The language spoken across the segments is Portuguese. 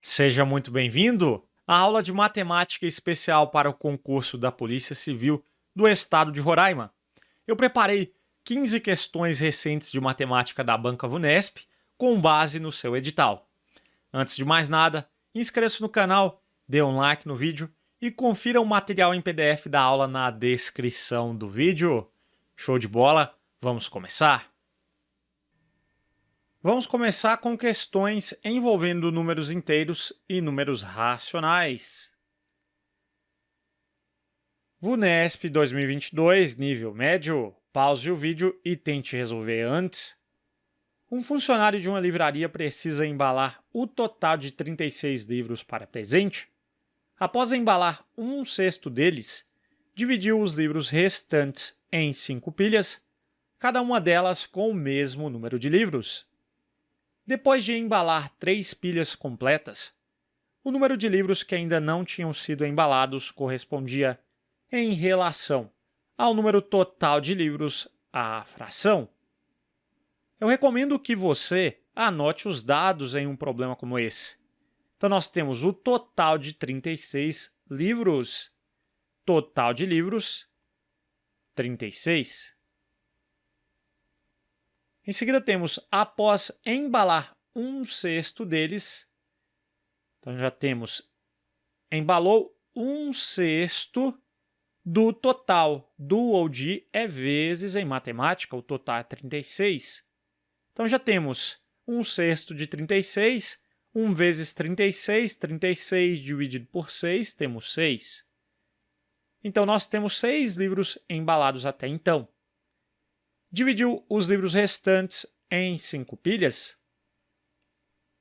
Seja muito bem-vindo à aula de matemática especial para o concurso da Polícia Civil do Estado de Roraima. Eu preparei 15 questões recentes de matemática da Banca Vunesp com base no seu edital. Antes de mais nada, inscreva-se no canal, dê um like no vídeo e confira o material em PDF da aula na descrição do vídeo. Show de bola? Vamos começar? Vamos começar com questões envolvendo números inteiros e números racionais. Vunesp 2022, nível médio. Pause o vídeo e tente resolver antes. Um funcionário de uma livraria precisa embalar o total de 36 livros para presente. Após embalar 1/6 deles, dividiu os livros restantes em 5 pilhas, cada uma delas com o mesmo número de livros. Depois de embalar 3 pilhas completas, o número de livros que ainda não tinham sido embalados correspondia em relação ao número total de livros à fração. Eu recomendo que você anote os dados em um problema como esse. Então, nós temos o total de 36 livros. Total de livros, 36. Em seguida, temos, após embalar 1/6 deles, então já temos, embalou 1/6 do total. Do ou de é vezes em matemática, o total é 36. Então já temos 1/6 de 36, 1 vezes 36, 36 dividido por 6, temos 6. Então nós temos 6 livros embalados até então. Dividiu os livros restantes em 5 pilhas?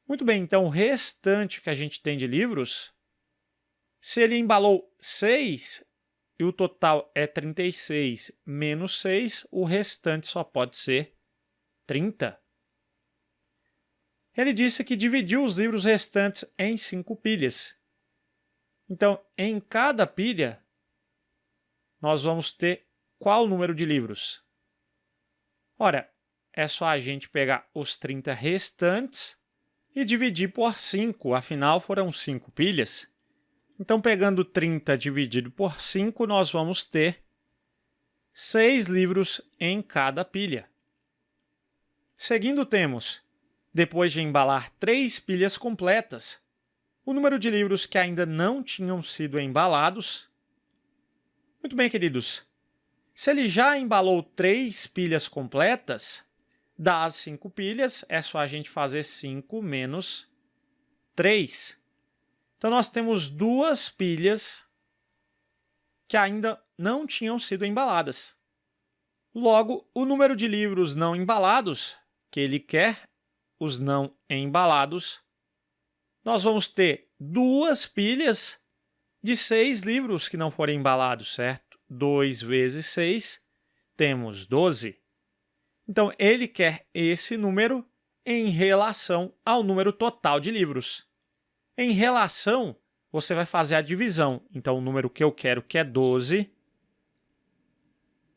Muito bem, então o restante que a gente tem de livros, se ele embalou 6 e o total é 36 menos 6, o restante só pode ser 30. Ele disse que dividiu os livros restantes em 5 pilhas. Então, em cada pilha, nós vamos ter qual número de livros? Ora, é só a gente pegar os 30 restantes e dividir por 5, afinal foram 5 pilhas. Então, pegando 30 dividido por 5, nós vamos ter 6 livros em cada pilha. Seguindo, temos, depois de embalar 3 pilhas completas, o número de livros que ainda não tinham sido embalados. Muito bem, queridos. Se ele já embalou 3 pilhas completas, das 5 pilhas, é só a gente fazer 5 menos 3. Então, nós temos 2 pilhas que ainda não tinham sido embaladas. Logo, o número de livros não embalados, que ele quer, os não embalados, nós vamos ter 2 pilhas de 6 livros que não foram embalados, certo? 2 vezes 6, temos 12. Então, ele quer esse número em relação ao número total de livros. Em relação, você vai fazer a divisão. Então, o número que eu quero, que é 12,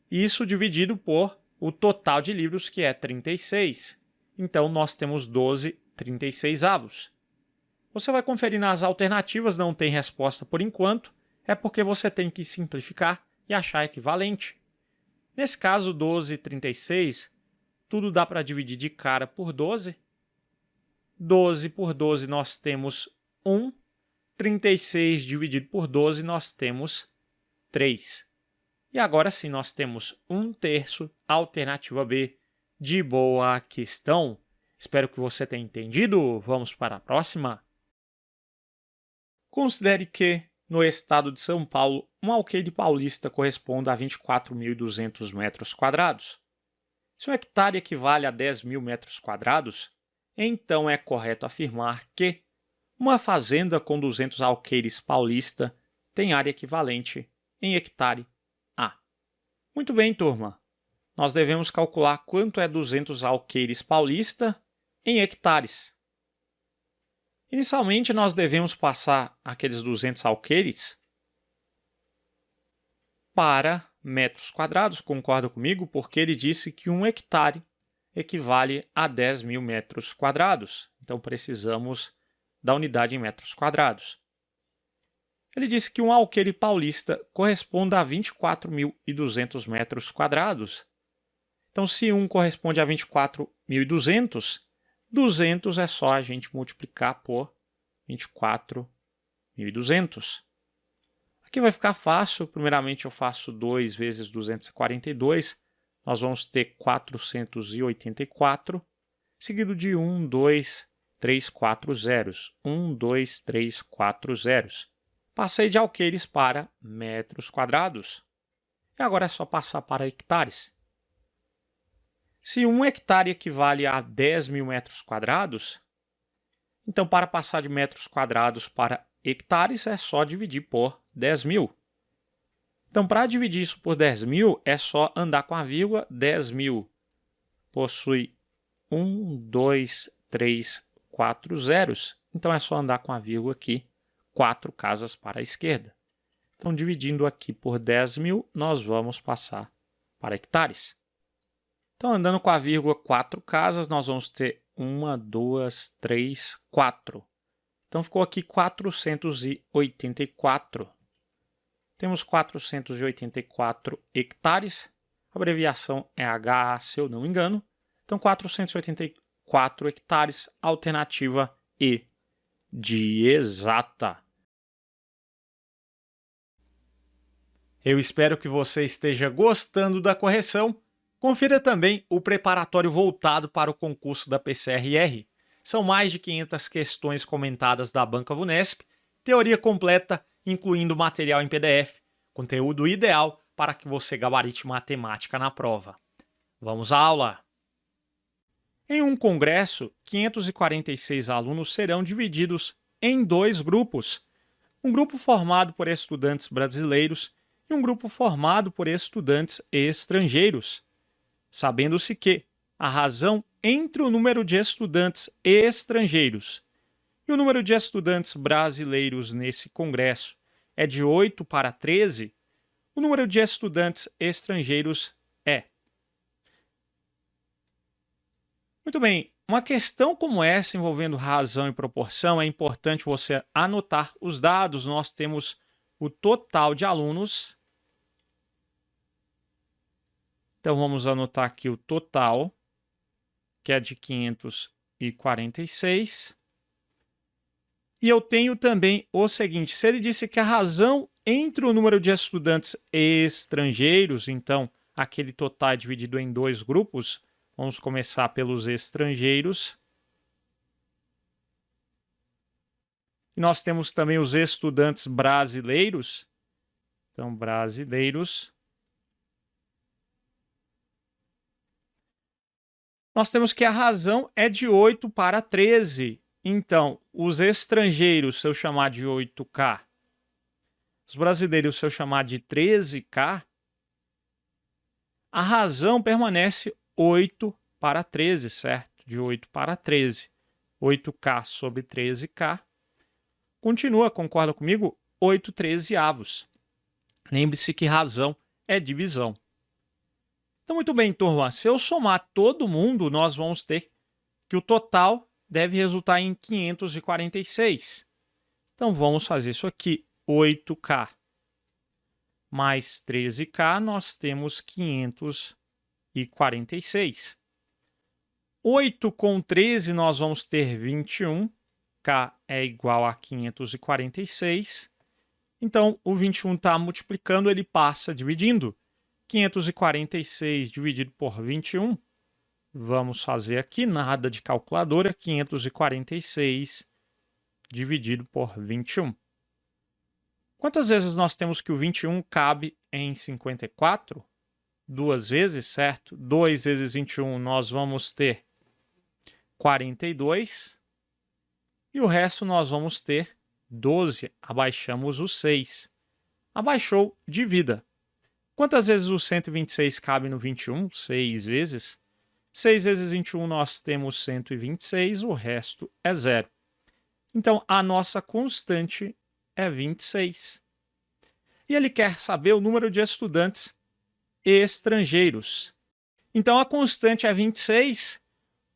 isso dividido por o total de livros, que é 36. Então, nós temos 12 36avos. Você vai conferir nas alternativas, não tem resposta por enquanto, é porque você tem que simplificar e achar equivalente. Nesse caso, 12 e 36, tudo dá para dividir de cara por 12. 12 por 12 nós temos 1. 36 dividido por 12 nós temos 3. E agora sim nós temos 1/3, alternativa B, de boa questão. Espero que você tenha entendido. Vamos para a próxima. Considere que, no estado de São Paulo, um alqueire paulista corresponde a 24.200 metros quadrados. Se um hectare equivale a 10.000 metros quadrados, então é correto afirmar que uma fazenda com 200 alqueires paulista tem área equivalente em hectare A. Muito bem, turma. Nós devemos calcular quanto é 200 alqueires paulista em hectares. Inicialmente, nós devemos passar aqueles 200 alqueires para metros quadrados, concorda comigo? Porque ele disse que 1 hectare equivale a 10.000 metros quadrados. Então, precisamos da unidade em metros quadrados. Ele disse que um alqueire paulista corresponde a 24.200 metros quadrados. Então, se 1 corresponde a 24.200, 200 é só a gente multiplicar por 24.200. Aqui vai ficar fácil. Primeiramente, eu faço 2 vezes 242. Nós vamos ter 484, seguido de 1, 2, 3, 4 zeros. 1, 2, 3, 4 zeros. Passei de alqueires para metros quadrados. E agora é só passar para hectares. Se 1 hectare equivale a 10.000 metros quadrados, então para passar de metros quadrados para hectares é só dividir por 10.000. Então, para dividir isso por 10.000, é só andar com a vírgula. 10.000 possui 1, 2, 3, 4 zeros. Então, é só andar com a vírgula aqui, 4 casas para a esquerda. Então, dividindo aqui por 10.000, nós vamos passar para hectares. Então, andando com a vírgula 4 casas, nós vamos ter 1, 2, 3, 4. Então, ficou aqui 484. Temos 484 hectares. A abreviação é HA, se eu não me engano. Então, 484 hectares, alternativa E, de exata. Eu espero que você esteja gostando da correção. Confira também o preparatório voltado para o concurso da PCR-R. São mais de 500 questões comentadas da Banca Vunesp, teoria completa, incluindo material em PDF, conteúdo ideal para que você gabarite matemática na prova. Vamos à aula! Em um congresso, 546 alunos serão divididos em 2 grupos. Um grupo formado por estudantes brasileiros e um grupo formado por estudantes estrangeiros. Sabendo-se que a razão entre o número de estudantes estrangeiros e o número de estudantes brasileiros nesse congresso é de 8 para 13, o número de estudantes estrangeiros é. Muito bem, uma questão como essa envolvendo razão e proporção é importante você anotar os dados. Nós temos o total de alunos. Então, vamos anotar aqui o total, que é de 546. E eu tenho também o seguinte, se ele disse que a razão entre o número de estudantes estrangeiros, então, aquele total é dividido em 2 grupos, vamos começar pelos estrangeiros. E nós temos também os estudantes brasileiros. Então, brasileiros. Nós temos que a razão é de 8 para 13. Então, os estrangeiros, se eu chamar de 8K, os brasileiros, se eu chamar de 13K, a razão permanece 8 para 13, certo? De 8 para 13. 8K sobre 13K. Continua, concorda comigo? 8 13avos. Lembre-se que razão é divisão. Então, muito bem, turma. Se eu somar todo mundo, nós vamos ter que o total deve resultar em 546. Então, vamos fazer isso aqui. 8K mais 13K, nós temos 546. 8 com 13, nós vamos ter 21. K é igual a 546. Então, o 21 está multiplicando, ele passa dividindo. 546 dividido por 21. Vamos fazer aqui, nada de calculadora. 546 dividido por 21. Quantas vezes nós temos que o 21 cabe em 54? 2 vezes, certo? 2 vezes 21 nós vamos ter 42. E o resto nós vamos ter 12. Abaixamos o 6. Abaixou, divida. Quantas vezes o 126 cabe no 21? 6 vezes. 6 vezes 21 nós temos 126, o resto é 0. Então, a nossa constante é 26. E ele quer saber o número de estudantes estrangeiros. Então, a constante é 26.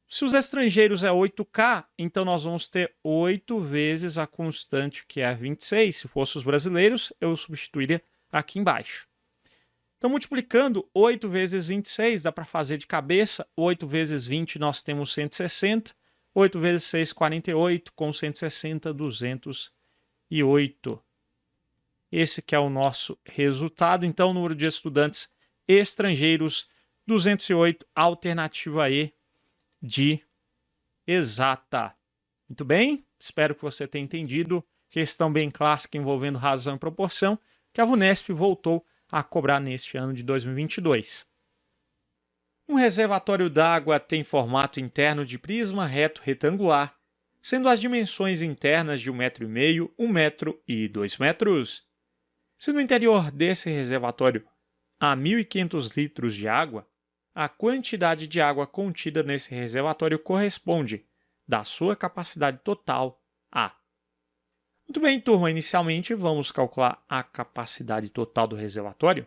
Se os estrangeiros é 8K, então nós vamos ter 8 vezes a constante, que é 26. Se fosse os brasileiros, eu substituiria aqui embaixo. Então, multiplicando 8 vezes 26, dá para fazer de cabeça. 8 vezes 20, nós temos 160. 8 vezes 6, 48. Com 160, 208. Esse que é o nosso resultado. Então, o número de estudantes estrangeiros, 208, alternativa E de exata. Muito bem, espero que você tenha entendido. Questão bem clássica envolvendo razão e proporção, que a VUNESP voltou a cobrar neste ano de 2022. Um reservatório d'água tem formato interno de prisma reto retangular, sendo as dimensões internas de 1,5 m, 1 metro e 2 metros. Se no interior desse reservatório há 1.500 litros de água, a quantidade de água contida nesse reservatório corresponde da sua capacidade total a. Muito bem, turma, inicialmente vamos calcular a capacidade total do reservatório.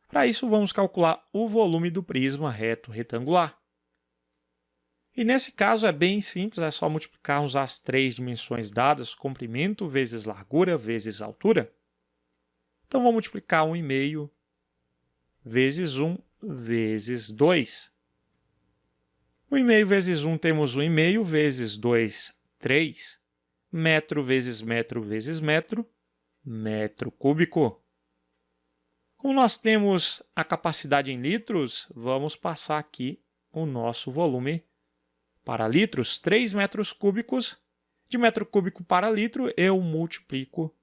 Para isso, vamos calcular o volume do prisma reto retangular. E nesse caso é bem simples, é só multiplicarmos as três dimensões dadas, comprimento vezes largura vezes altura. Então, vamos multiplicar 1,5 vezes 1 vezes 2. 1,5 vezes 1 temos 1,5 vezes 2, 3. Metro vezes metro vezes metro, metro cúbico. Como nós temos a capacidade em litros, vamos passar aqui o nosso volume para litros. 3 metros cúbicos. De metro cúbico para litro, eu multiplico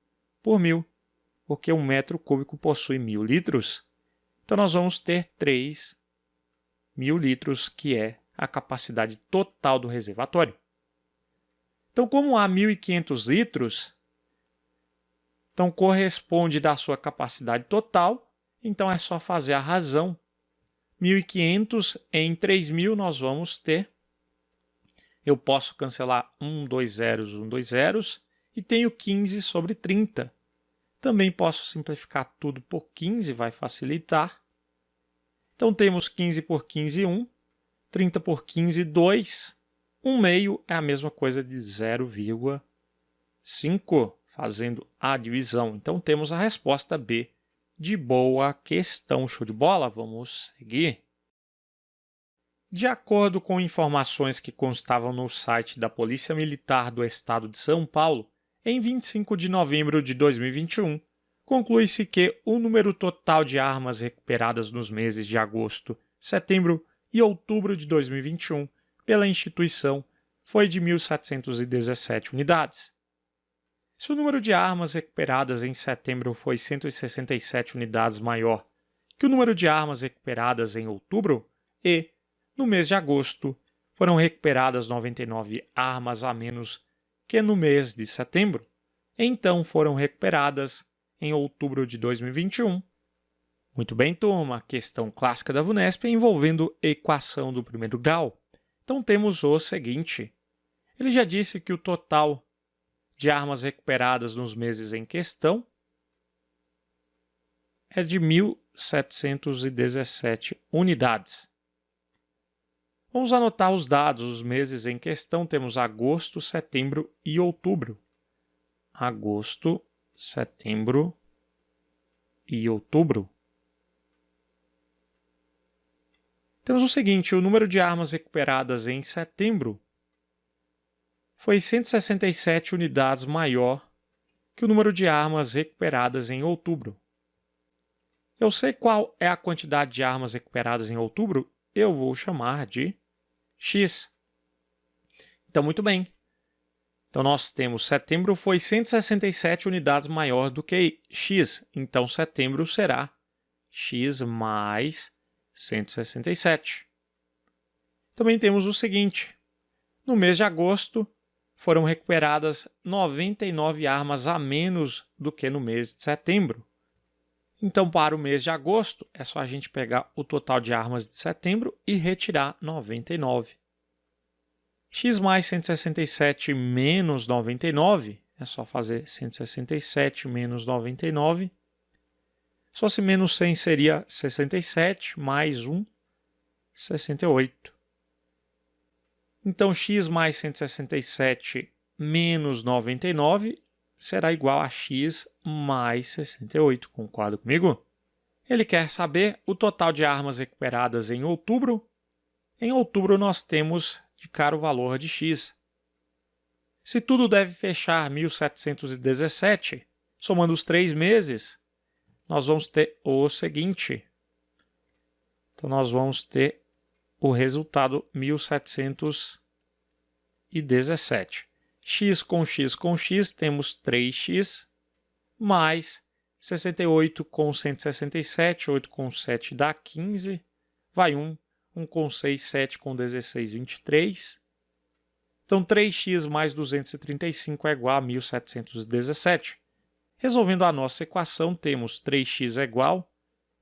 por 1.000, porque 1 metro cúbico possui 1.000 litros. Então, nós vamos ter 3.000 litros, que é a capacidade total do reservatório. Então, como há 1.500 litros, então corresponde da sua capacidade total, então é só fazer a razão. 1.500 em 3.000 nós vamos ter. Eu posso cancelar 1, 2 zeros, 1, 2 zeros, e tenho 15 sobre 30. Também posso simplificar tudo por 15, vai facilitar. Então, temos 15 por 15, 1. 30 por 15, 2. 1/2 é a mesma coisa de 0,5, fazendo a divisão. Então, temos a resposta B de boa questão. Show de bola? Vamos seguir. De acordo com informações que constavam no site da Polícia Militar do Estado de São Paulo, em 25 de novembro de 2021, conclui-se que o número total de armas recuperadas nos meses de agosto, setembro e outubro de 2021 pela instituição foi de 1.717 unidades. Se o número de armas recuperadas em setembro foi 167 unidades maior que o número de armas recuperadas em outubro e, no mês de agosto, foram recuperadas 99 armas a menos que no mês de setembro, então foram recuperadas em outubro de 2021. Muito bem, turma, questão clássica da VUNESP envolvendo equação do primeiro grau. Então temos o seguinte, ele já disse que o total de armas recuperadas nos meses em questão é de 1.717 unidades. Vamos anotar os dados, os meses em questão, temos agosto, setembro e outubro. Agosto, setembro e outubro. Temos o seguinte, o número de armas recuperadas em setembro foi 167 unidades maior que o número de armas recuperadas em outubro. Eu sei qual é a quantidade de armas recuperadas em outubro, eu vou chamar de X. Então, muito bem. Então, nós temos setembro foi 167 unidades maior do que X. Então, setembro será X mais 167. Também temos o seguinte. No mês de agosto, foram recuperadas 99 armas a menos do que no mês de setembro. Então, para o mês de agosto, é só a gente pegar o total de armas de setembro e retirar 99. X mais 167 menos 99, é só fazer 167 menos 99. Se fosse menos 100 seria 67, mais 1, 68. Então, x mais 167 menos 99 será igual a x mais 68. Concorda comigo? Ele quer saber o total de armas recuperadas em outubro. Em outubro, nós temos de cara o valor de x. Se tudo deve fechar 1717, somando os 3 meses, nós vamos ter o seguinte. Então, nós vamos ter o resultado 1717. X com x, temos 3x, mais 68 com 167, 8 com 7 dá 15, vai 1, 1 com 6, 7 com 16, 23. Então, 3x mais 235 é igual a 1717. Resolvendo a nossa equação, temos 3x é igual a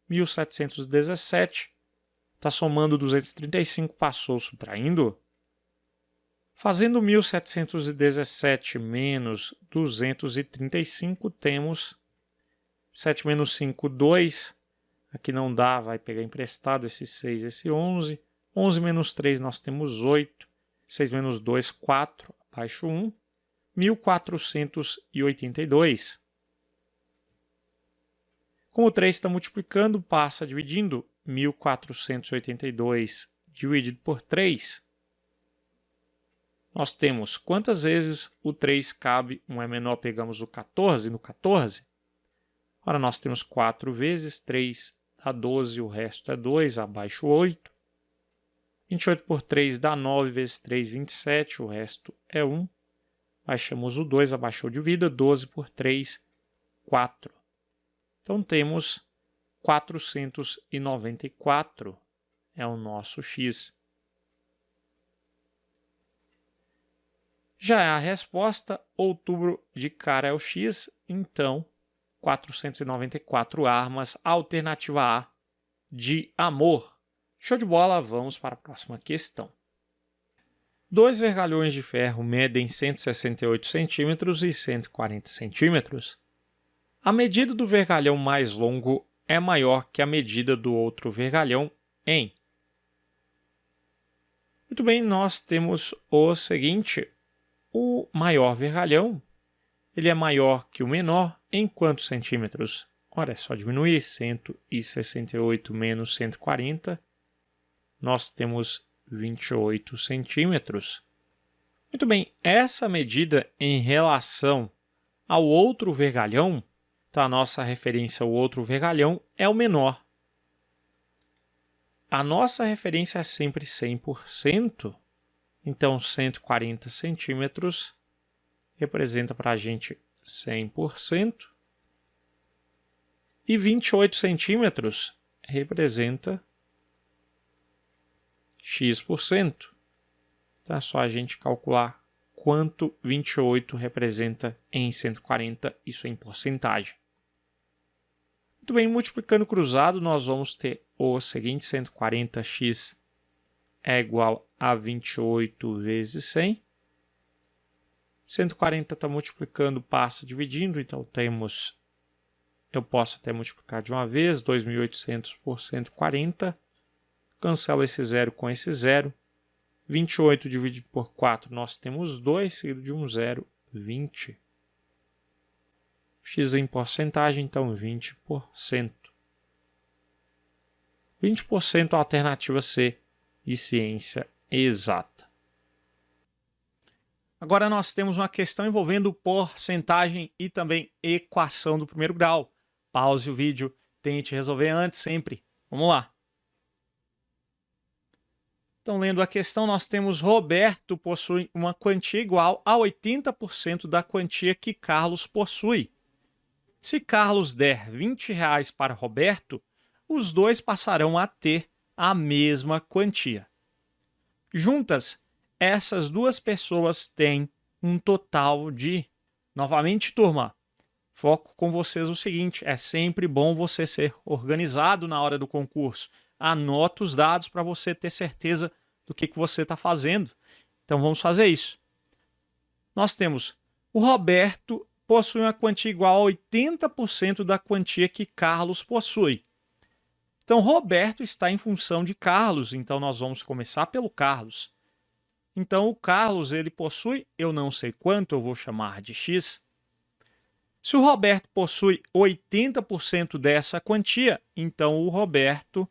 1717. Está somando 235, passou subtraindo. Fazendo 1717 menos 235, temos 7 menos 5, 2. Aqui não dá, vai pegar emprestado esse 6, esse 11. 11 menos 3, nós temos 8. 6 menos 2, 4. Abaixo 1. 1482. Como o 3 está multiplicando, passa dividindo. 1482 dividido por 3. Nós temos quantas vezes o 3 cabe, um é menor, pegamos o 14 no 14. Ora, nós temos 4 vezes, 3 dá 12, o resto é 2, abaixo 8. 28 por 3 dá 9 vezes 3, 27, o resto é 1. Baixamos o 2, abaixou de vida, 12 por 3, 4. Então, temos 494 é o nosso x. Já é a resposta, outubro de cara é o x, então 494 armas, alternativa A, de amor. Show de bola, vamos para a próxima questão. 2 vergalhões de ferro medem 168 centímetros e 140 centímetros. A medida do vergalhão mais longo é maior que a medida do outro vergalhão em. Muito bem, nós temos o seguinte. O maior vergalhão ele é maior que o menor em quantos centímetros? Ora, é só diminuir. 168 menos 140. Nós temos 28 centímetros. Muito bem, essa medida em relação ao outro vergalhão, então a nossa referência ao outro vergalhão é o menor. A nossa referência é sempre 100%. Então, 140 centímetros representa para a gente 100%. E 28 centímetros representa x%. Então, é só a gente calcular quanto 28 representa em 140, isso em porcentagem. Muito bem, multiplicando cruzado, nós vamos ter o seguinte, 140x é igual a 28 vezes 100. 140 está multiplicando, passa dividindo, então temos, eu posso até multiplicar de uma vez, 2.800 por 140. Cancelo esse zero com esse zero. 28 dividido por 4, nós temos 2, seguido de um zero, 20. X em porcentagem, então 20%. 20% alternativa C de ciência exata. Agora nós temos uma questão envolvendo porcentagem e também equação do primeiro grau. Pause o vídeo, tente resolver antes sempre. Vamos lá. Então, lendo a questão, nós temos Roberto possui uma quantia igual a 80% da quantia que Carlos possui. Se Carlos der R$20 para Roberto, os dois passarão a ter a mesma quantia. Juntas, essas duas pessoas têm um total de... Novamente, turma, foco com vocês o seguinte, é sempre bom você ser organizado na hora do concurso. Anota os dados para você ter certeza do que você está fazendo. Então, vamos fazer isso. Nós temos o Roberto possui uma quantia igual a 80% da quantia que Carlos possui. Então, Roberto está em função de Carlos, então nós vamos começar pelo Carlos. Então, o Carlos ele possui, eu não sei quanto, eu vou chamar de X. Se o Roberto possui 80% dessa quantia, então o Roberto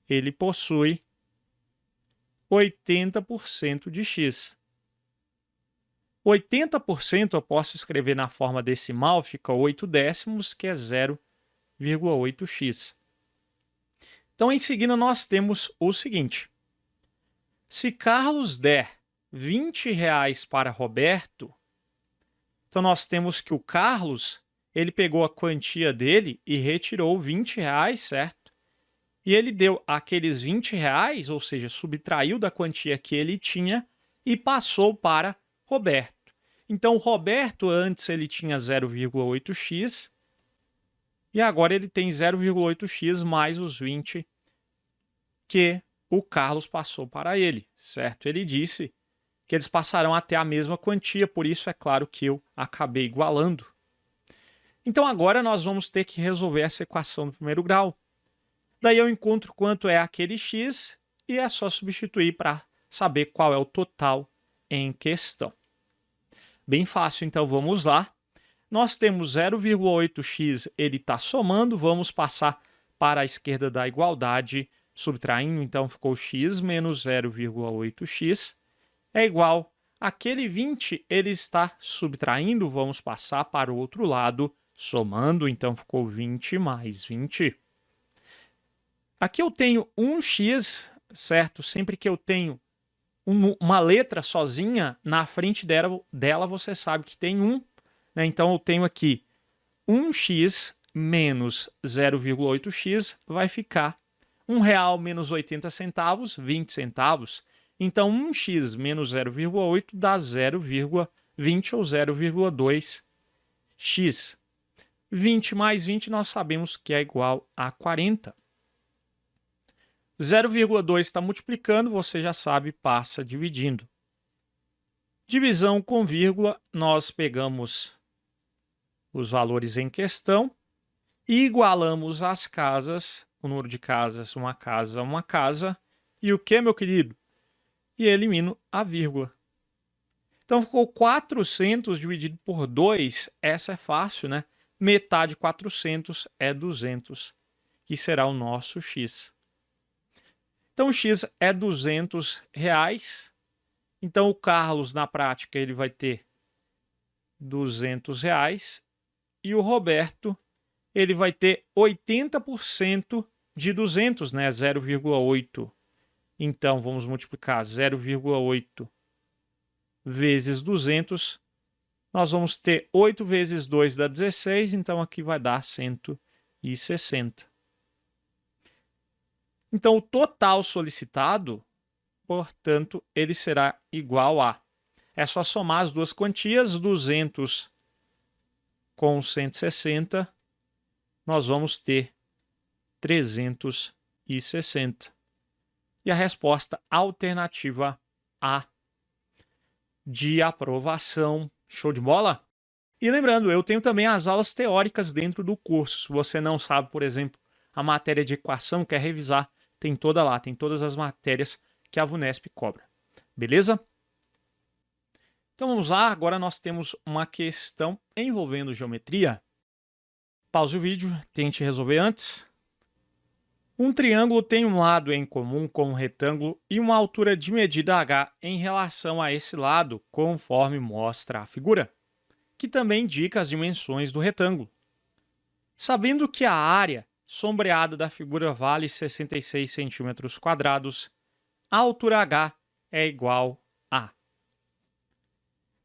ele possui 80% de X. 80% eu posso escrever na forma decimal, fica 8 décimos, que é 0,8x. Então, em seguida, nós temos o seguinte. Se Carlos der R$20 para Roberto, então nós temos que o Carlos ele pegou a quantia dele e retirou R$20, certo? E ele deu aqueles R$20, ou seja, subtraiu da quantia que ele tinha e passou para Roberto. Então, o Roberto antes ele tinha 0,8x e agora ele tem 0,8x mais os 20 que o Carlos passou para ele, certo? Ele disse que eles passarão a ter a mesma quantia, por isso é claro que eu acabei igualando. Então agora nós vamos ter que resolver essa equação do primeiro grau. Daí eu encontro quanto é aquele x e é só substituir para saber qual é o total em questão. Bem fácil, então vamos lá. Nós temos 0,8x, ele está somando, vamos passar para a esquerda da igualdade, subtraindo, então ficou x menos 0,8x é igual àquele 20, ele está subtraindo, vamos passar para o outro lado, somando, então ficou 20 mais 20. Aqui eu tenho 1x, certo? Sempre que eu tenho uma letra sozinha, na frente dela você sabe que tem 1. Né? Então, eu tenho aqui 1x menos 0,8x vai ficar R$1 menos 80 centavos, 20 centavos. Então, 1x menos 0,8 dá 0,20 ou 0,2x. 20 mais 20 nós sabemos que é igual a 40. 0,2 está multiplicando, você já sabe, passa dividindo. Divisão com vírgula, nós pegamos os valores em questão e igualamos as casas, o número de casas, uma casa, e o que, meu querido? E elimino a vírgula. Então, ficou 400 dividido por 2, essa é fácil, né? Metade de 400 é 200, que será o nosso x. Então, o x é R$200. Então, o Carlos, na prática, ele vai ter R$200. E o Roberto, ele vai ter 80% de 200, né? 0,8. Então, vamos multiplicar 0,8 vezes 200. Nós vamos ter 8 vezes 2 dá 16, então aqui vai dar 160. Então, o total solicitado, portanto, ele será igual a... É só somar as duas quantias, 200 com 160, nós vamos ter 360. E a resposta alternativa A de aprovação. Show de bola? E lembrando, eu tenho também as aulas teóricas dentro do curso. Se você não sabe, por exemplo, a matéria de equação, quer revisar, tem toda lá, tem todas as matérias que a VUNESP cobra. Beleza? Então vamos lá, agora nós temos uma questão envolvendo geometria. Pause o vídeo, tente resolver antes. Um triângulo tem um lado em comum com um retângulo e uma altura de medida h em relação a esse lado, conforme mostra a figura, que também indica as dimensões do retângulo. Sabendo que a área sombreada da figura vale 66 cm², a altura h é igual a...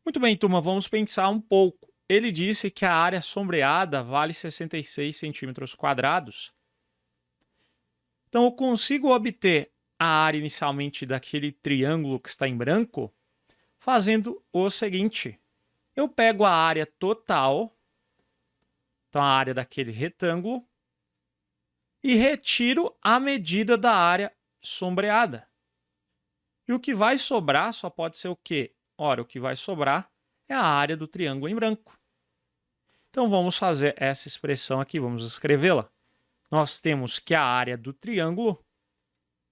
Muito bem, turma, vamos pensar um pouco. Ele disse que a área sombreada vale 66 cm². Então, eu consigo obter a área inicialmente daquele triângulo que está em branco fazendo o seguinte. Eu pego a área total, então a área daquele retângulo, e retiro a medida da área sombreada. E o que vai sobrar só pode ser o quê? Ora, o que vai sobrar é a área do triângulo em branco. Então, vamos fazer essa expressão aqui, vamos escrevê-la. Nós temos que a área do triângulo,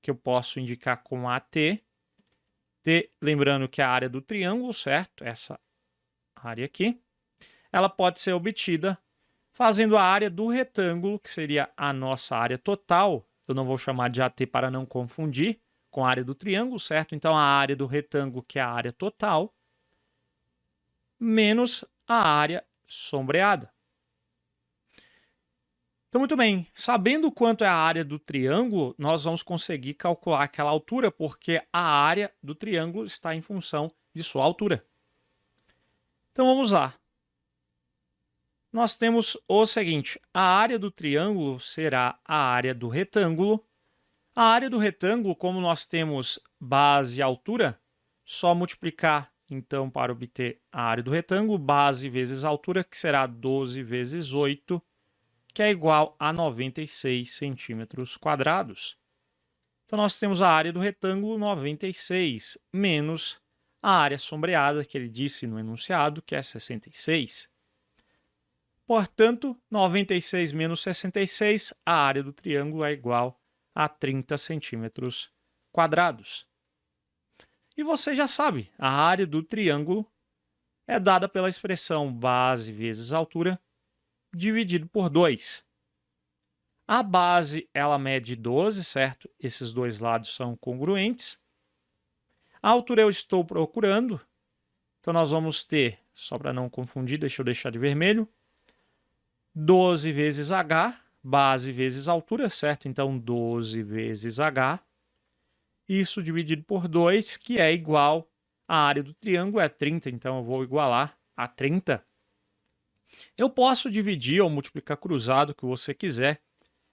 que eu posso indicar com AT, ter, lembrando que a área do triângulo, certo? Essa área aqui, ela pode ser obtida fazendo a área do retângulo, que seria a nossa área total. Eu não vou chamar de AT para não confundir com a área do triângulo, certo? Então, a área do retângulo, que é a área total, menos a área sombreada. Então, muito bem. Sabendo quanto é a área do triângulo, nós vamos conseguir calcular aquela altura, porque a área do triângulo está em função de sua altura. Então, vamos lá. Nós temos o seguinte, a área do triângulo será a área do retângulo. A área do retângulo, como nós temos base e altura, só multiplicar, então, para obter a área do retângulo, base vezes altura, que será 12 vezes 8, que é igual a 96 centímetros quadrados. Então, nós temos a área do retângulo 96, menos a área sombreada, que ele disse no enunciado, que é 66. Portanto, 96 menos 66, a área do triângulo é igual a 30 centímetros quadrados. E você já sabe, a área do triângulo é dada pela expressão base vezes altura dividido por 2. A base, ela mede 12, certo? Esses dois lados são congruentes. A altura eu estou procurando. Então, nós vamos ter, só para não confundir, deixa eu deixar de vermelho, 12 vezes h, base vezes altura, certo? Então, 12 vezes h. Isso dividido por 2, que é igual à área do triângulo, é 30. Então, eu vou igualar a 30. Eu posso dividir ou multiplicar cruzado, o que você quiser.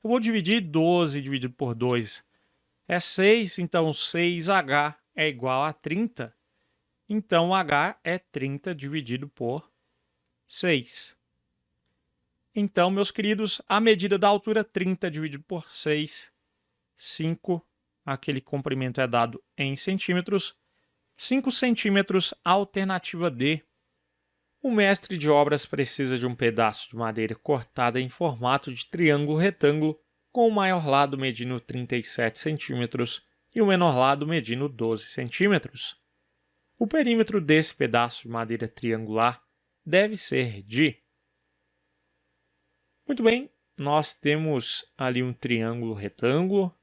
Eu vou dividir 12 dividido por 2. É 6, então 6h é igual a 30. Então, h é 30 dividido por 6. Então, meus queridos, a medida da altura 30 dividido por 6, 5. Aquele comprimento é dado em centímetros. 5 centímetros, alternativa D. O mestre de obras precisa de um pedaço de madeira cortada em formato de triângulo retângulo, com o maior lado medindo 37 centímetros e o menor lado medindo 12 centímetros. O perímetro desse pedaço de madeira triangular deve ser de... Muito bem, nós temos ali um triângulo retângulo,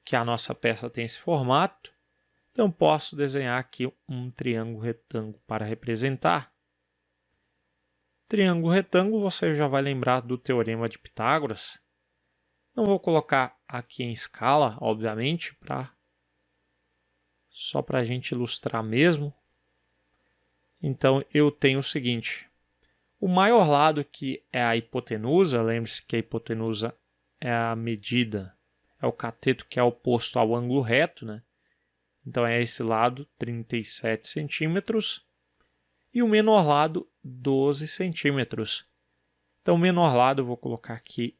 que a nossa peça tem esse formato. Então, posso desenhar aqui um triângulo retângulo para representar. Triângulo retângulo, você já vai lembrar do teorema de Pitágoras. Não vou colocar aqui em escala, obviamente, só para a gente ilustrar mesmo. Então, eu tenho o seguinte. O maior lado, que é a hipotenusa, lembre-se que a hipotenusa é a medida, é o cateto que é oposto ao ângulo reto, né? Então, é esse lado, 37 centímetros. E o menor lado, 12 centímetros. Então, o menor lado eu vou colocar aqui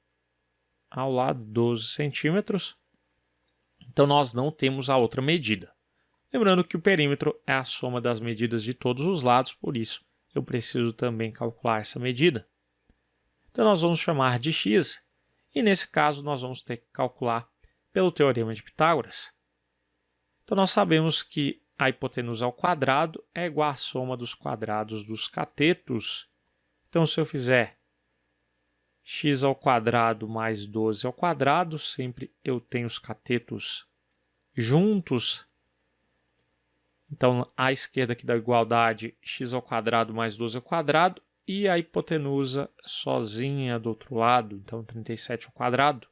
ao lado, 12 centímetros. Então, nós não temos a outra medida. Lembrando que o perímetro é a soma das medidas de todos os lados, por isso eu preciso também calcular essa medida. Então, nós vamos chamar de x, e nesse caso nós vamos ter que calcular pelo teorema de Pitágoras. Então, nós sabemos que a hipotenusa ao quadrado é igual à soma dos quadrados dos catetos. Então, se eu fizer x ao quadrado mais 12 ao quadrado, sempre eu tenho os catetos juntos. Então, à esquerda aqui da igualdade, x ao quadrado mais 12 ao quadrado, e a hipotenusa sozinha do outro lado, então 37 ao quadrado.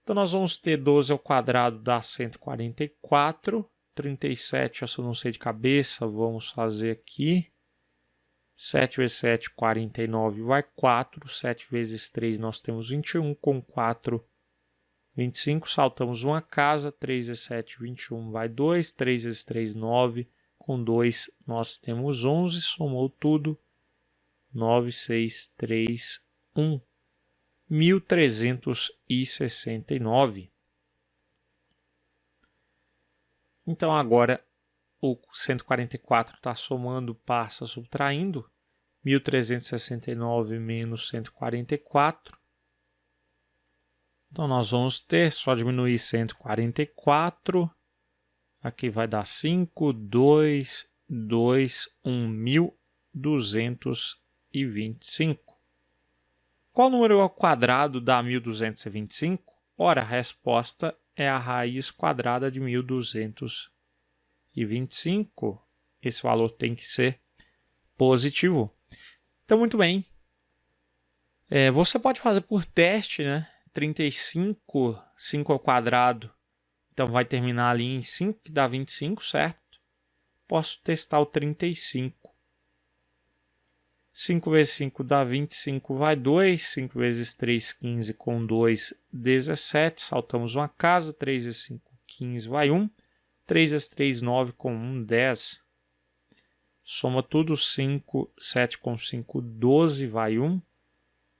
Então, nós vamos ter 12 ao quadrado dá 144, 37, essa eu não sei de cabeça, vamos fazer aqui. 7 vezes 7, 49, vai 4. 7 vezes 3, nós temos 21, com 4, 25. Saltamos uma casa, 3 vezes 7, 21, vai 2. 3 vezes 3, 9. Com 2, nós temos 11. Somou tudo, 9, 6, 3, 1. 1.369. Então, agora, o 144 está somando, passa subtraindo. 1.369 menos 144. Então, nós vamos ter, só diminuir 144 Aqui vai dar 5,221.225. Qual número ao quadrado dá 1.225? Ora, a resposta é a raiz quadrada de 1.225. Esse valor tem que ser positivo. Então, muito bem. Você pode fazer por teste, né? 35, 5 ao quadrado. Então, vai terminar ali em 5, que dá 25, certo? Posso testar o 35. 5 vezes 5 dá 25, vai 2. 5 vezes 3, 15, com 2, 17. Saltamos uma casa. 3 vezes 5, 15, vai 1. 3 vezes 3, 9, com 1, 10. Soma tudo, 5, 7 com 5, 12, vai 1.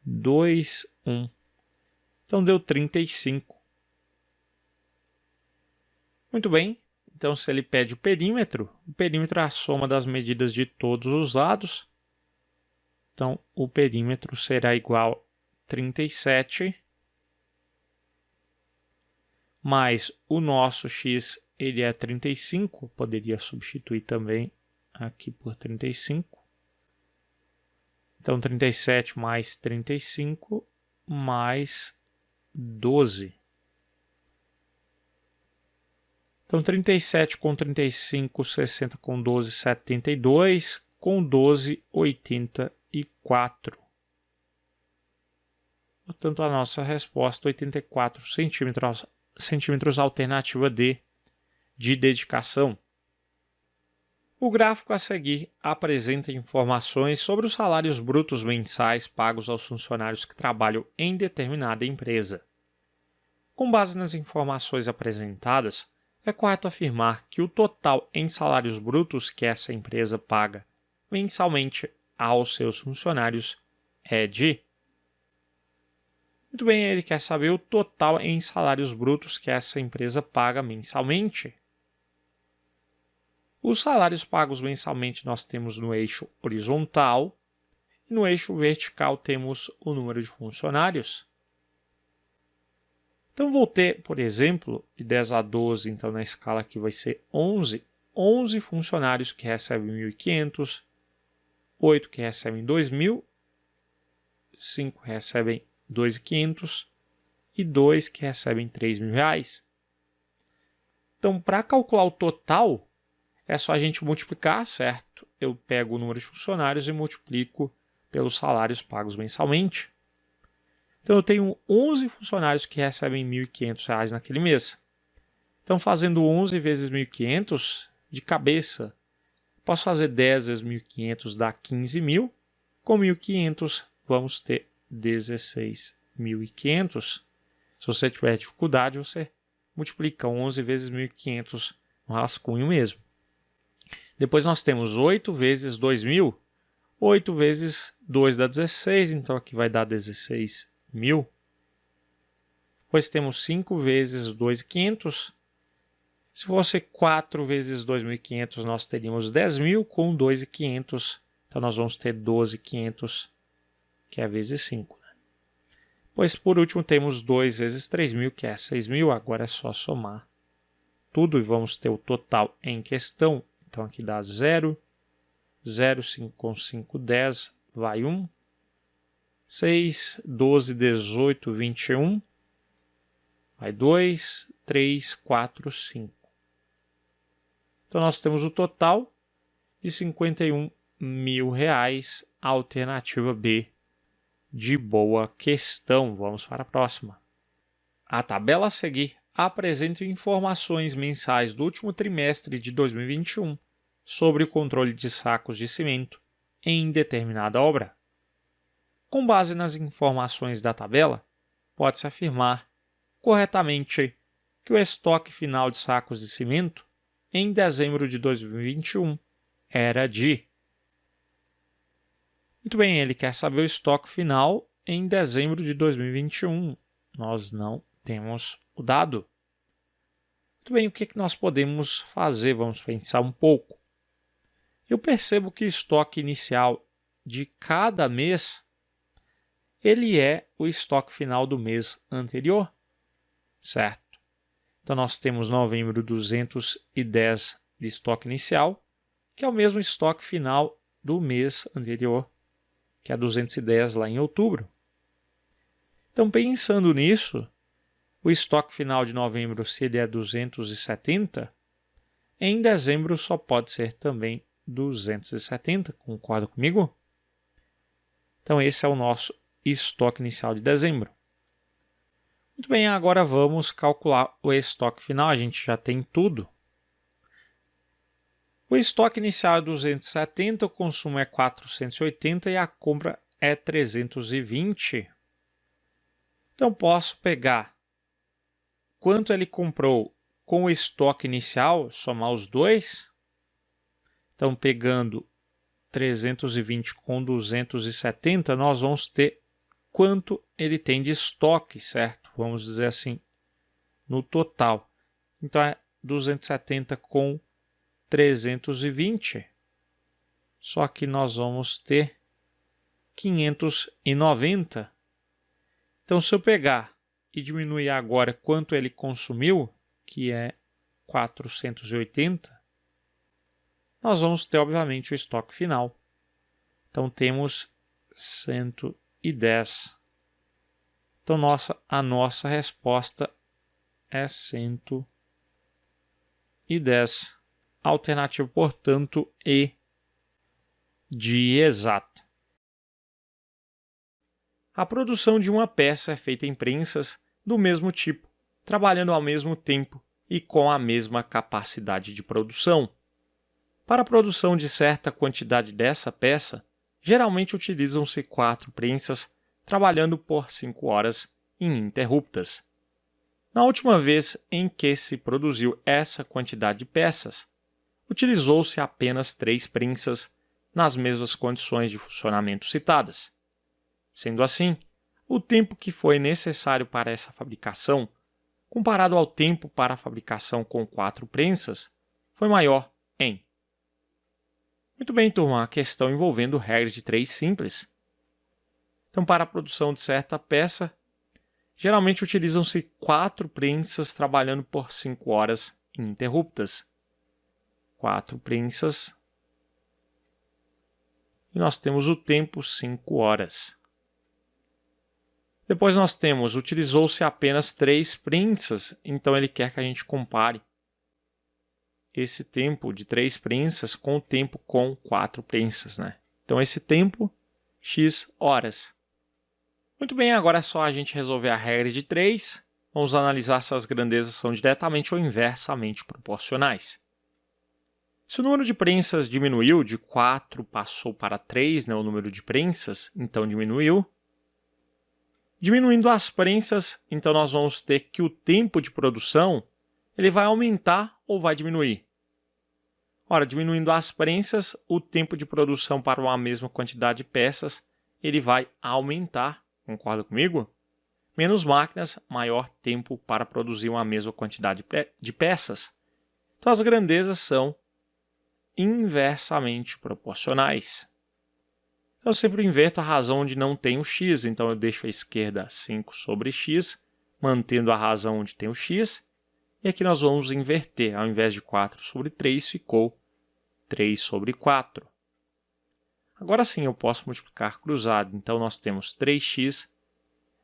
2, 1. Então, deu 35. Muito bem. Então, se ele pede o perímetro é a soma das medidas de todos os lados. Então, o perímetro será igual a 37, mais o nosso x, ele é 35, poderia substituir também aqui por 35. Então, 37 mais 35 mais 12. Então, 37 com 35, 60 com 12, 72, com 12, 84. Portanto, a nossa resposta, 84 centímetros, alternativa D, de dedicação. O gráfico a seguir apresenta informações sobre os salários brutos mensais pagos aos funcionários que trabalham em determinada empresa. Com base nas informações apresentadas, é correto afirmar que o total em salários brutos que essa empresa paga mensalmente aos seus funcionários é de... Muito bem, ele quer saber o total em salários brutos que essa empresa paga mensalmente. Os salários pagos mensalmente nós temos no eixo horizontal e no eixo vertical temos o número de funcionários. Então, vou ter, por exemplo, de 10 a 12, então na escala aqui vai ser 11 funcionários que recebem 1.500, 8 que recebem 2.000, 5 recebem 2.500 e 2 que recebem R$3.000. Então, para calcular o total, é só a gente multiplicar, certo? Eu pego o número de funcionários e multiplico pelos salários pagos mensalmente. Então, eu tenho 11 funcionários que recebem R$1.500 naquele mês. Então, fazendo 11 vezes 1.500, de cabeça, posso fazer 10 vezes 1.500 dá 15.000. Com 1.500, vamos ter 16.500. Se você tiver dificuldade, você multiplica 11 vezes 1.500 no rascunho mesmo. Depois nós temos 8 vezes 2.000. 8 vezes 2 dá 16, então aqui vai dar 16.000. Depois temos 5 vezes 2.500. Se fosse 4 vezes 2.500, nós teríamos 10.000 com 2.500. Então, nós vamos ter 12.500, que é vezes 5. Né? Pois, por último, temos 2 vezes 3.000, que é 6.000. Agora é só somar tudo e vamos ter o total em questão. Então, aqui dá 0, 0, 5 com 5, 10, vai 1. 6, 12, 18, 21, vai 2, 3, 4, 5. Então, nós temos o total de R$51.000, alternativa B, de boa questão. Vamos para a próxima. A tabela a seguir apresenta informações mensais do último trimestre de 2021 sobre o controle de sacos de cimento em determinada obra. Com base nas informações da tabela, pode-se afirmar corretamente que o estoque final de sacos de cimento em dezembro de 2021 era de... Muito bem, ele quer saber o estoque final em dezembro de 2021. Nós não temos o dado. Muito bem, o que nós podemos fazer? Vamos pensar um pouco. Eu percebo que o estoque inicial de cada mês ele é o estoque final do mês anterior, certo? Então, nós temos novembro 210 de estoque inicial, que é o mesmo estoque final do mês anterior, que é 210 lá em outubro. Então, pensando nisso, o estoque final de novembro, se ele é 270, em dezembro só pode ser também 270, concorda comigo? Então, esse é o nosso estoque inicial de dezembro. Muito bem, agora vamos calcular o estoque final, a gente já tem tudo. O estoque inicial é 270, o consumo é 480 e a compra é 320. Então, posso pegar quanto ele comprou com o estoque inicial, somar os dois. Então, pegando 320 com 270, nós vamos ter quanto ele tem de estoque, certo? Vamos dizer assim, no total. Então, é 270 com 320. Só que nós vamos ter 590. Então, se eu pegar e diminuir agora quanto ele consumiu, que é 480, nós vamos ter, obviamente, o estoque final. Então, temos 110. Então, a nossa resposta é 110. Alternativa, portanto, E de exata. A produção de uma peça é feita em prensas do mesmo tipo, trabalhando ao mesmo tempo e com a mesma capacidade de produção. Para a produção de certa quantidade dessa peça, geralmente utilizam-se 4 prensas trabalhando por 5 horas ininterruptas. Na última vez em que se produziu essa quantidade de peças, utilizou-se apenas 3 prensas nas mesmas condições de funcionamento citadas. Sendo assim, o tempo que foi necessário para essa fabricação, comparado ao tempo para a fabricação com 4 prensas, foi maior em. Muito bem, turma, a questão envolvendo regras de 3 simples. Então, para a produção de certa peça, geralmente utilizam-se 4 prensas trabalhando por 5 horas ininterruptas. 4 prensas. E nós temos o tempo 5 horas. Depois nós temos, utilizou-se apenas 3 prensas, então ele quer que a gente compare esse tempo de 3 prensas com o tempo com 4 prensas, né? Então esse tempo, x horas. Muito bem, agora é só a gente resolver a regra de 3. Vamos analisar se as grandezas são diretamente ou inversamente proporcionais. Se o número de prensas diminuiu, de 4 passou para 3, né, o número de prensas, então diminuiu. Diminuindo as prensas, então nós vamos ter que o tempo de produção ele vai aumentar ou vai diminuir. Ora, diminuindo as prensas, o tempo de produção para uma mesma quantidade de peças ele vai aumentar, concorda comigo? Menos máquinas, maior tempo para produzir uma mesma quantidade de peças. Então as grandezas são inversamente proporcionais. Eu sempre inverto a razão onde não tem o x, então eu deixo à esquerda 5 sobre x, mantendo a razão onde tem o x, e aqui nós vamos inverter, ao invés de 4 sobre 3, ficou 3 sobre 4. Agora sim eu posso multiplicar cruzado, então nós temos 3x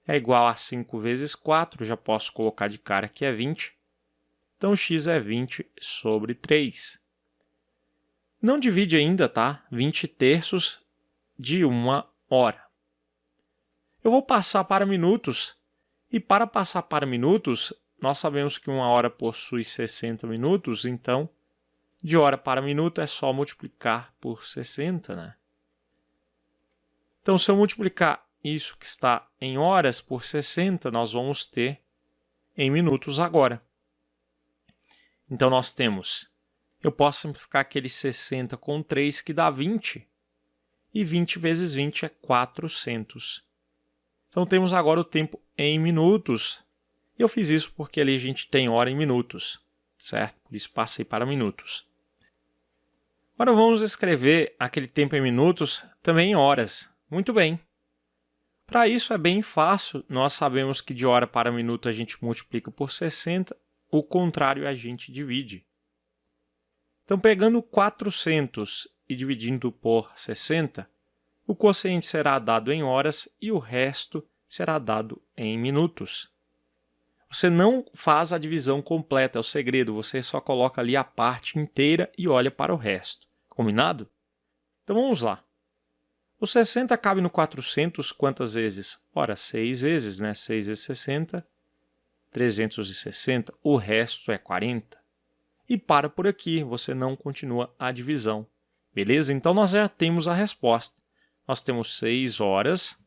é igual a 5 vezes 4, já posso colocar de cara que é 20, então x é 20 sobre 3. Não divide ainda, tá? 20 terços de 1 hora. Eu vou passar para minutos, e para passar para minutos, nós sabemos que 1 hora possui 60 minutos, então, de hora para minuto é só multiplicar por 60, né? Então, se eu multiplicar isso que está em horas por 60, nós vamos ter em minutos agora. Então, nós temos, eu posso simplificar aquele 60 com 3, que dá 20, e 20 vezes 20 é 400. Então, temos agora o tempo em minutos. Eu fiz isso porque ali a gente tem hora em minutos, certo? Por isso, passei para minutos. Agora, vamos escrever aquele tempo em minutos também em horas. Muito bem. Para isso, é bem fácil. Nós sabemos que de hora para minuto a gente multiplica por 60. o contrário a gente divide. Então, pegando 400 e dividindo por 60, o quociente será dado em horas e o resto será dado em minutos. Você não faz a divisão completa, é o segredo. Você só coloca ali a parte inteira e olha para o resto. Combinado? Então, vamos lá. O 60 cabe no 400 quantas vezes? Ora, 6 vezes, né? 6 vezes 60, 360. O resto é 40. E para por aqui, você não continua a divisão. Beleza? Então, nós já temos a resposta. Nós temos 6 horas,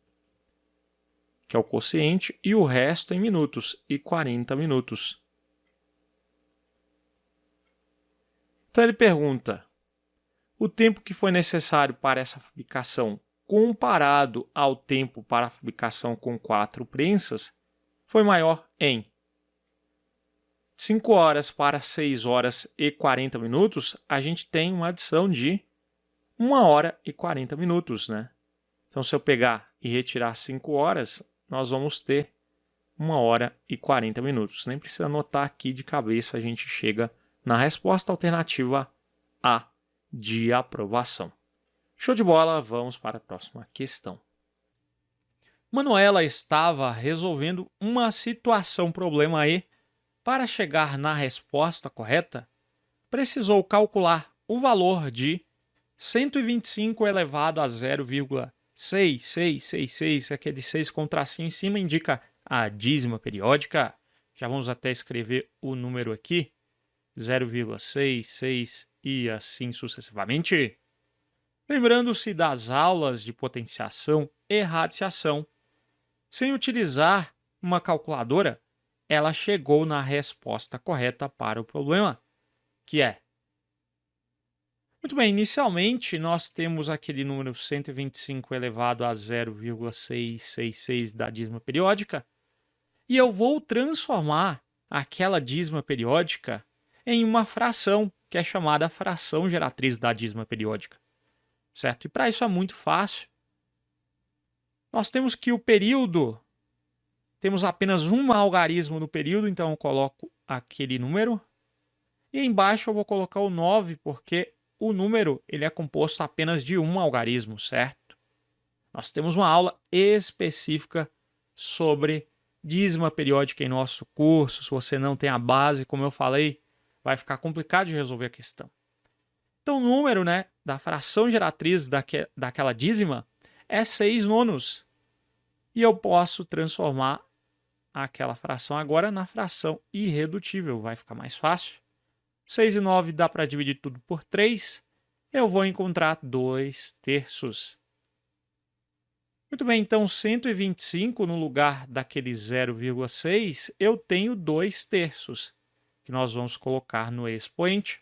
que é o quociente, e o resto em minutos, e 40 minutos. Então, ele pergunta, o tempo que foi necessário para essa fabricação, comparado ao tempo para a fabricação com 4 prensas, foi maior em 5 horas para 6 horas e 40 minutos, a gente tem uma adição de 1 hora e 40 minutos, né? Então, se eu pegar e retirar 5 horas, nós vamos ter 1 hora e 40 minutos. Nem precisa anotar aqui de cabeça, a gente chega na resposta alternativa A de aprovação. Show de bola, vamos para a próxima questão. Manuela estava resolvendo uma situação, problema aí. Para chegar na resposta correta, precisou calcular o valor de 125 elevado a 0,6666, aquele 6 com tracinho em cima indica a dízima periódica. Já vamos até escrever o número aqui, 0,66 e assim sucessivamente. Lembrando-se das aulas de potenciação e radiciação, sem utilizar uma calculadora, ela chegou na resposta correta para o problema, que é... Muito bem, inicialmente nós temos aquele número 125 elevado a 0,666 da dízima periódica, e eu vou transformar aquela dízima periódica em uma fração, que é chamada fração geratriz da dízima periódica. Certo? E para isso é muito fácil. Nós temos que o período, temos apenas um algarismo no período, então eu coloco aquele número. E embaixo eu vou colocar o 9, porque o número ele é composto apenas de um algarismo, certo? Nós temos uma aula específica sobre dízima periódica em nosso curso. Se você não tem a base, como eu falei, vai ficar complicado de resolver a questão. Então, o número, né, da fração geratriz daquela dízima é 6 nonos. E eu posso transformar aquela fração agora na fração irredutível. Vai ficar mais fácil. 6 e 9 dá para dividir tudo por 3. Eu vou encontrar 2 terços. Muito bem, então 125 no lugar daquele 0,6, eu tenho 2 terços, que nós vamos colocar no expoente.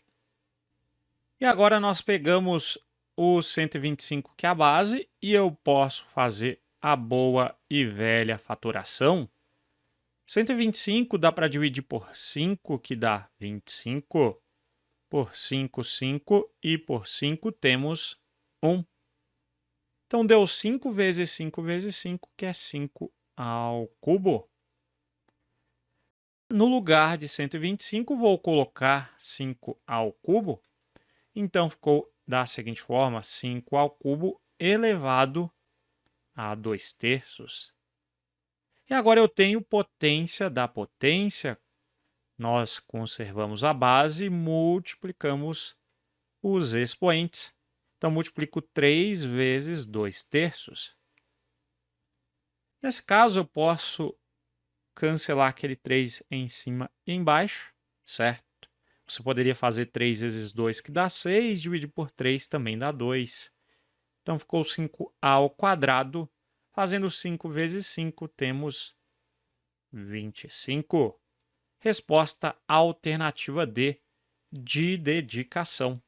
E agora nós pegamos o 125, que é a base, e eu posso fazer a boa e velha fatoração. 125 dá para dividir por 5, que dá 25. Por 5, 5. E por 5 temos 1. Então, deu 5 vezes 5 vezes 5, que é 5 ao cubo. No lugar de 125, vou colocar 5 ao cubo. Então, ficou da seguinte forma, 5 ao cubo elevado a 2 terços. E agora eu tenho potência da potência. Nós conservamos a base e multiplicamos os expoentes. Então, multiplico 3 vezes 2 terços. Nesse caso, eu posso cancelar aquele 3 em cima e embaixo, certo? Você poderia fazer 3 vezes 2, que dá 6, dividir por 3 também dá 2. Então, ficou 5 ao quadrado. Fazendo 5 vezes 5, temos 25. Resposta alternativa D, de dedicação.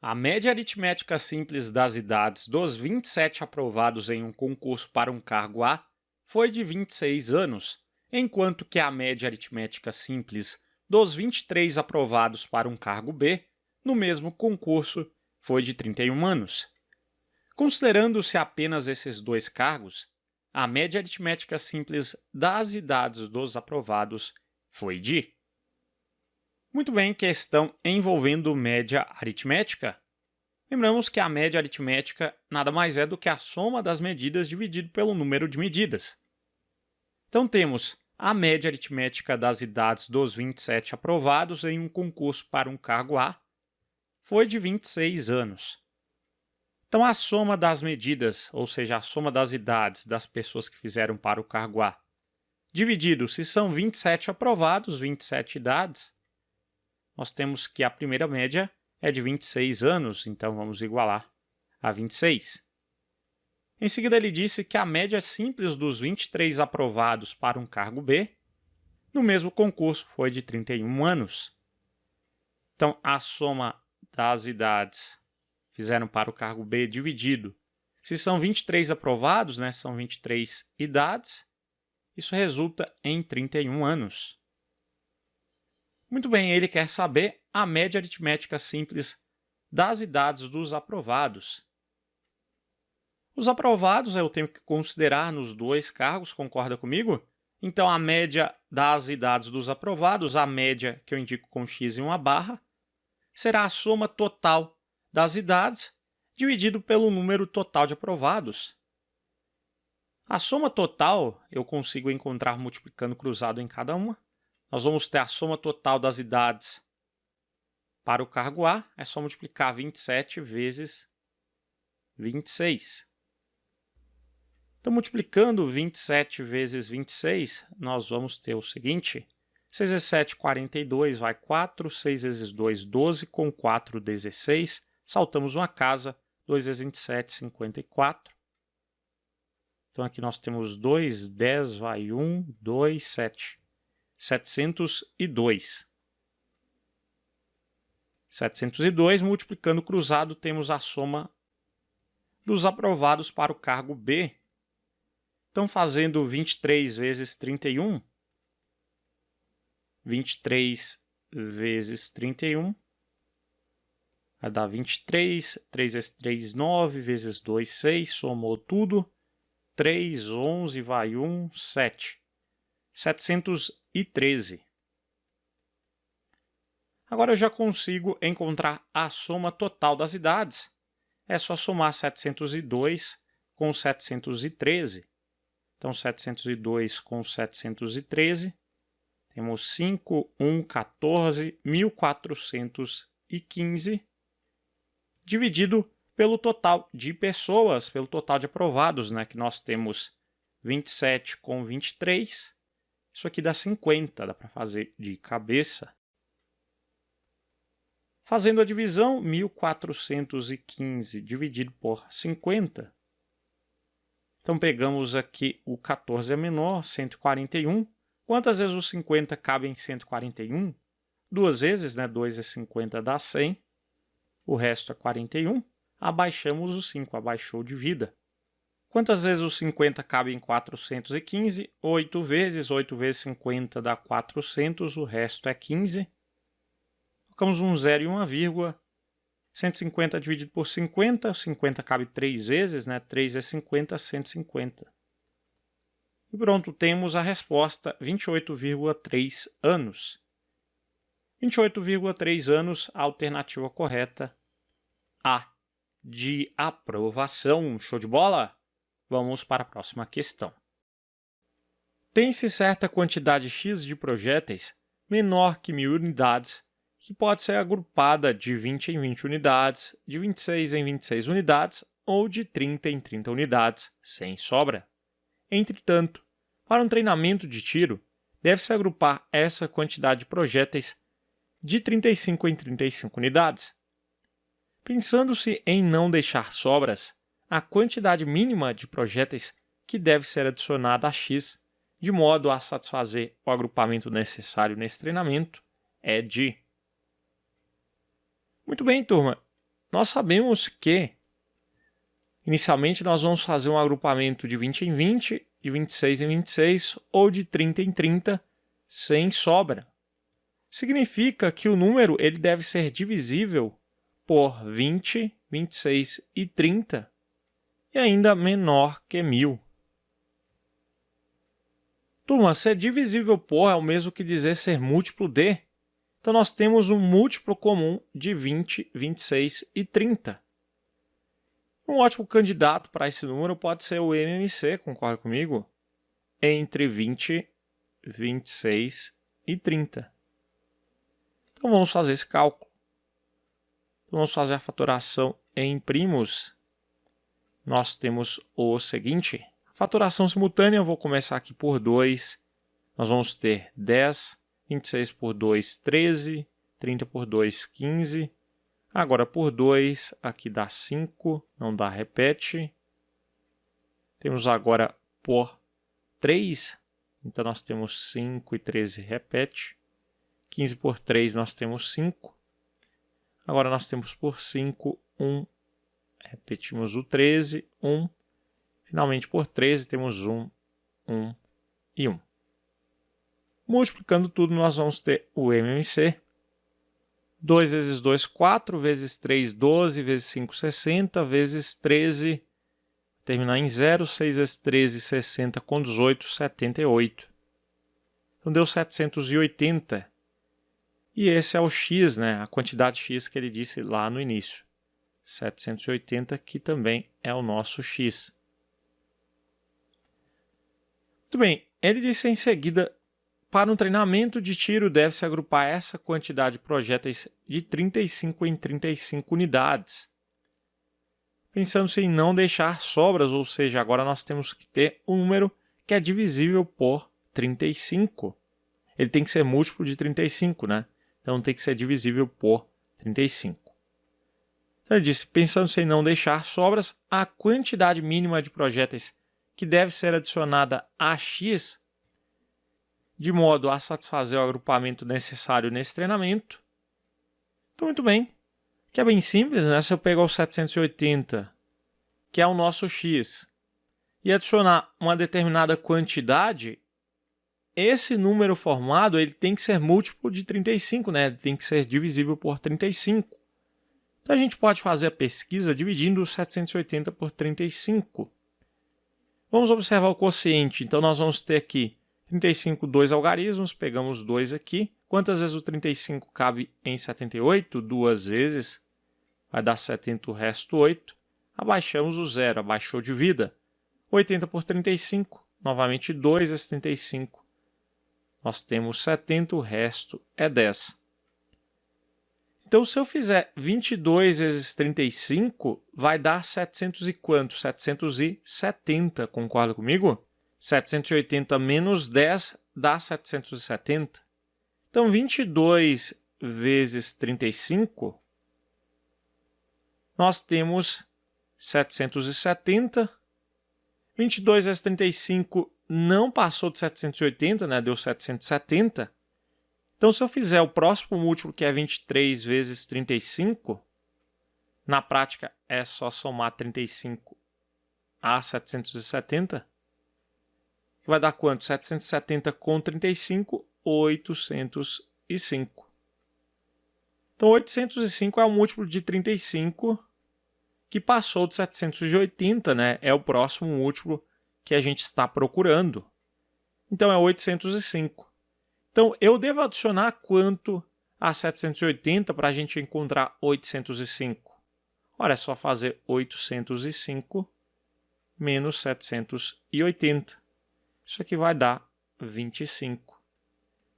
A média aritmética simples das idades dos 27 aprovados em um concurso para um cargo A foi de 26 anos, enquanto que a média aritmética simples dos 23 aprovados para um cargo B, no mesmo concurso, foi de 31 anos. Considerando-se apenas esses dois cargos, a média aritmética simples das idades dos aprovados foi de... Muito bem, questão envolvendo média aritmética. Lembramos que a média aritmética nada mais é do que a soma das medidas dividido pelo número de medidas. Então temos a média aritmética das idades dos 27 aprovados em um concurso para um cargo A foi de 26 anos. Então a soma das medidas, ou seja, a soma das idades das pessoas que fizeram para o cargo A, dividido se são 27 aprovados, 27 idades, nós temos que a primeira média é de 26 anos, então vamos igualar a 26. Em seguida, ele disse que a média simples dos 23 aprovados para um cargo B, no mesmo concurso, foi de 31 anos. Então, a soma das idades fizeram para o cargo B dividido. Se são 23 aprovados, são 23 idades, isso resulta em 31 anos. Muito bem, ele quer saber a média aritmética simples das idades dos aprovados. Os aprovados eu tenho que considerar nos dois cargos, concorda comigo? Então, a média das idades dos aprovados, a média que eu indico com x em uma barra, será a soma total das idades dividido pelo número total de aprovados. A soma total eu consigo encontrar multiplicando cruzado em cada uma. Nós vamos ter a soma total das idades para o cargo A, é só multiplicar 27 vezes 26. Então, multiplicando 27 vezes 26, nós vamos ter o seguinte: 6 vezes 7, 42, vai 4, 6 vezes 2, 12, com 4, 16. Saltamos uma casa, 2 vezes 27, 54. Então, aqui nós temos 2, 10, vai 1, 2, 7. 702. 702, multiplicando cruzado, temos a soma dos aprovados para o cargo B. Então, fazendo 23 vezes 31, 23 vezes 31, vai dar 23, 3 vezes 3, 9, vezes 2, 6, somou tudo, 3, 11, vai 1, 7. 713. Agora eu já consigo encontrar a soma total das idades. É só somar 702 com 713. Então, 702 com 713, temos 5, 1, 14, 1415, dividido pelo total de pessoas, pelo total de aprovados, que nós temos 27 com 23. Isso aqui dá 50, dá para fazer de cabeça. Fazendo a divisão, 1415 dividido por 50. Então, pegamos aqui o 14 é menor, 141. Quantas vezes o 50 cabe em 141? Duas vezes, 2 vezes 50 dá 100. O resto é 41. Abaixamos o 5, abaixou de vida. Quantas vezes o 50 cabe em 415? 8 vezes. 8 vezes 50 dá 400, o resto é 15. Colocamos um zero e uma vírgula. 150 dividido por 50, 50 cabe 3 vezes, 3 vezes 50, 150. E pronto, temos a resposta, 28,3 anos. 28,3 anos, a alternativa correta, A, de aprovação. Show de bola? Vamos para a próxima questão. Tem-se certa quantidade X de projéteis menor que 1000 unidades, que pode ser agrupada de 20 em 20 unidades, de 26 em 26 unidades ou de 30 em 30 unidades, sem sobra. Entretanto, para um treinamento de tiro, deve-se agrupar essa quantidade de projéteis de 35 em 35 unidades. Pensando-se em não deixar sobras, a quantidade mínima de projéteis que deve ser adicionada a X, de modo a satisfazer o agrupamento necessário nesse treinamento, é de... Muito bem, turma. Nós sabemos que, inicialmente, nós vamos fazer um agrupamento de 20 em 20, de 26 em 26 ou de 30 em 30, sem sobra. Significa que o número ele deve ser divisível por 20, 26 e 30, e ainda menor que 1000. Turma, ser divisível por é o mesmo que dizer ser múltiplo de. Então, nós temos um múltiplo comum de 20, 26 e 30. Um ótimo candidato para esse número pode ser o MMC, concorda comigo? Entre 20, 26 e 30. Então, vamos fazer esse cálculo. Então, vamos fazer a fatoração em primos. Nós temos o seguinte. A fatoração simultânea, eu vou começar aqui por 2. Nós vamos ter 10, 26 por 2, 13, 30 por 2, 15. Agora por 2, aqui dá 5, não dá, repete. Temos agora por 3, então nós temos 5 e 13, repete. 15 por 3, nós temos 5. Agora nós temos por 5, 1. Repetimos o 13, 1. Finalmente por 13, temos 1, 1 e 1. Multiplicando tudo, nós vamos ter o MMC. 2 vezes 2, 4, vezes 3, 12, vezes 5, 60, vezes 13, terminar em 0, 6 vezes 13, 60, com 18, 78. Então deu 780. E esse é o x, né? A quantidade x que ele disse lá no início. 780, que também é o nosso x. Muito bem, ele disse em seguida: para um treinamento de tiro, deve-se agrupar essa quantidade de projéteis de 35 em 35 unidades. Pensando-se em não deixar sobras, ou seja, agora nós temos que ter um número que é divisível por 35. Ele tem que ser múltiplo de 35, né? Então tem que ser divisível por 35. Então ele disse, pensando-se em não deixar sobras, a quantidade mínima de projéteis que deve ser adicionada a x, de modo a satisfazer o agrupamento necessário nesse treinamento. Então, muito bem. Que é bem simples, né? Se eu pegar o 780, que é o nosso x, e adicionar uma determinada quantidade, esse número formado ele tem que ser múltiplo de 35, né? Ele tem que ser divisível por 35. Então, a gente pode fazer a pesquisa dividindo o 780 por 35. Vamos observar o quociente. Então, nós vamos ter aqui 35, 2 algarismos, pegamos 2 aqui. Quantas vezes o 35 cabe em 78? 2 vezes. Vai dar 70, o resto 8. Abaixamos o zero, abaixou de vida. 80 por 35, novamente 2 vezes 35. Nós temos 70, o resto é 10. Então, se eu fizer 22 vezes 35, vai dar 700 e quanto? 770, concorda comigo? 780 menos 10 dá 770. Então, 22 vezes 35, nós temos 770. 22 vezes 35 não passou de 780, né? Deu 770. Então, se eu fizer o próximo múltiplo, que é 23 vezes 35, na prática é só somar 35 a 770, que vai dar quanto? 770 com 35, 805. Então, 805 é o múltiplo de 35 que passou de 780, né? É o próximo múltiplo que a gente está procurando. Então, é 805. Então, eu devo adicionar quanto a 780 para a gente encontrar 805? Ora, é só fazer 805 menos 780. Isso aqui vai dar 25.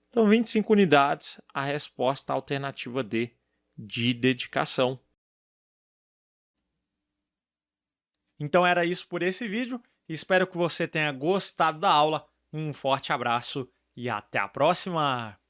Então, 25 unidades, a resposta alternativa D de dedicação. Então, era isso por esse vídeo. Espero que você tenha gostado da aula. Um forte abraço e até a próxima!